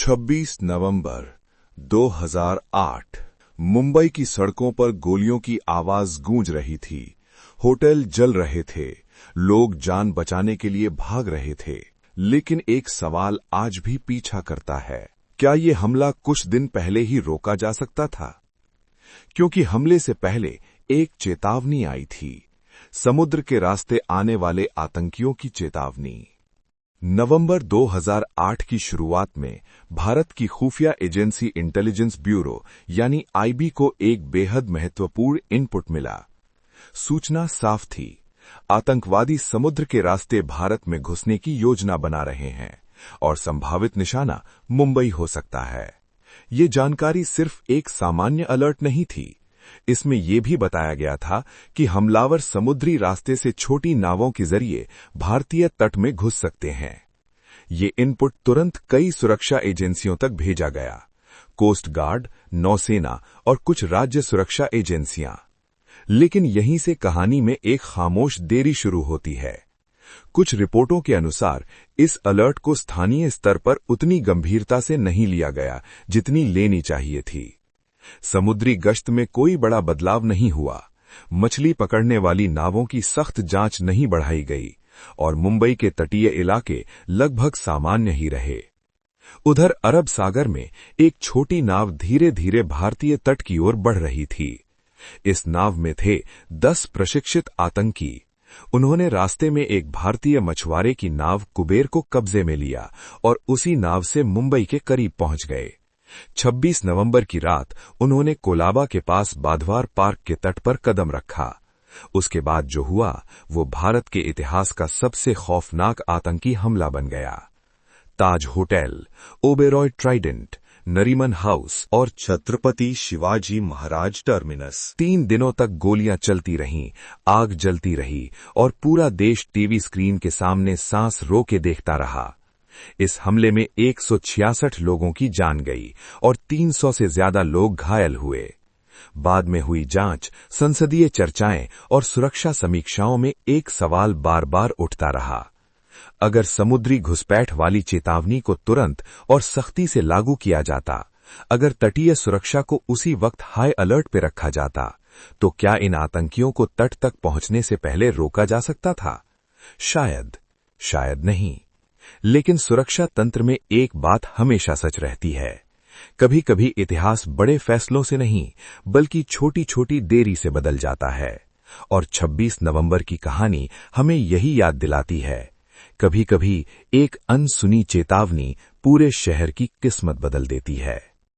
26 नवंबर 2008 मुंबई की सड़कों पर गोलियों की आवाज गूंज रही थी। होटल जल रहे थे, लोग जान बचाने के लिए भाग रहे थे। लेकिन एक सवाल आज भी पीछा करता है, क्या ये हमला कुछ दिन पहले ही रोका जा सकता था? क्योंकि हमले से पहले एक चेतावनी आई थी, समुद्र के रास्ते आने वाले आतंकियों की चेतावनी। नवंबर 2008 की शुरुआत में भारत की खुफिया एजेंसी इंटेलिजेंस ब्यूरो यानी आईबी को एक बेहद महत्वपूर्ण इनपुट मिला। सूचना साफ थी, आतंकवादी समुद्र के रास्ते भारत में घुसने की योजना बना रहे हैं और संभावित निशाना मुंबई हो सकता है। ये जानकारी सिर्फ एक सामान्य अलर्ट नहीं थी, इसमें यह भी बताया गया था कि हमलावर समुद्री रास्ते से छोटी नावों के जरिए भारतीय तट में घुस सकते हैं। ये इनपुट तुरंत कई सुरक्षा एजेंसियों तक भेजा गया, कोस्ट गार्ड, नौसेना और कुछ राज्य सुरक्षा एजेंसियां। लेकिन यहीं से कहानी में एक खामोश देरी शुरू होती है। कुछ रिपोर्टों के अनुसार इस अलर्ट को स्थानीय स्तर पर उतनी गंभीरता से नहीं लिया गया जितनी लेनी चाहिए थी। समुद्री गश्त में कोई बड़ा बदलाव नहीं हुआ, मछली पकड़ने वाली नावों की सख्त जांच नहीं बढ़ाई गई और मुंबई के तटीय इलाके लगभग सामान्य ही रहे। उधर अरब सागर में एक छोटी नाव धीरे धीरे भारतीय तट की ओर बढ़ रही थी। इस नाव में थे 10 प्रशिक्षित आतंकी। उन्होंने रास्ते में एक भारतीय मछुआरे की नाव कुबेर को कब्जे में लिया और उसी नाव से मुंबई के करीब पहुंच गए। 26 नवंबर की रात उन्होंने कोलाबा के पास बाधवार पार्क के तट पर कदम रखा। उसके बाद जो हुआ वो भारत के इतिहास का सबसे खौफनाक आतंकी हमला बन गया। Taj hotel, Oberoi Trident, Nariman House और छत्रपति शिवाजी महाराज टर्मिनस 3 दिनों तक गोलियां चलती रहीं, आग जलती रही और पूरा देश टीवी स्क्रीन के सामने सांस रोके देखता रहा। इस हमले में 166 लोगों की जान गई और 300 से ज्यादा लोग घायल हुए। बाद में हुई जांच, संसदीय चर्चाएं और सुरक्षा समीक्षाओं में एक सवाल बार बार उठता रहा। अगर समुद्री घुसपैठ वाली चेतावनी को तुरंत और सख्ती से लागू किया जाता, अगर तटीय सुरक्षा को उसी वक्त हाई अलर्ट पे रखा जाता, तो क्या इन आतंकियों को तट तक पहुंचने से पहले रोका जा सकता था? शायद नहीं। लेकिन सुरक्षा तंत्र में एक बात हमेशा सच रहती है, कभी कभी इतिहास बड़े फैसलों से नहीं बल्कि छोटी छोटी देरी से बदल जाता है। और 26 नवंबर की कहानी हमें यही याद दिलाती है, कभी कभी एक अनसुनी चेतावनी पूरे शहर की किस्मत बदल देती है।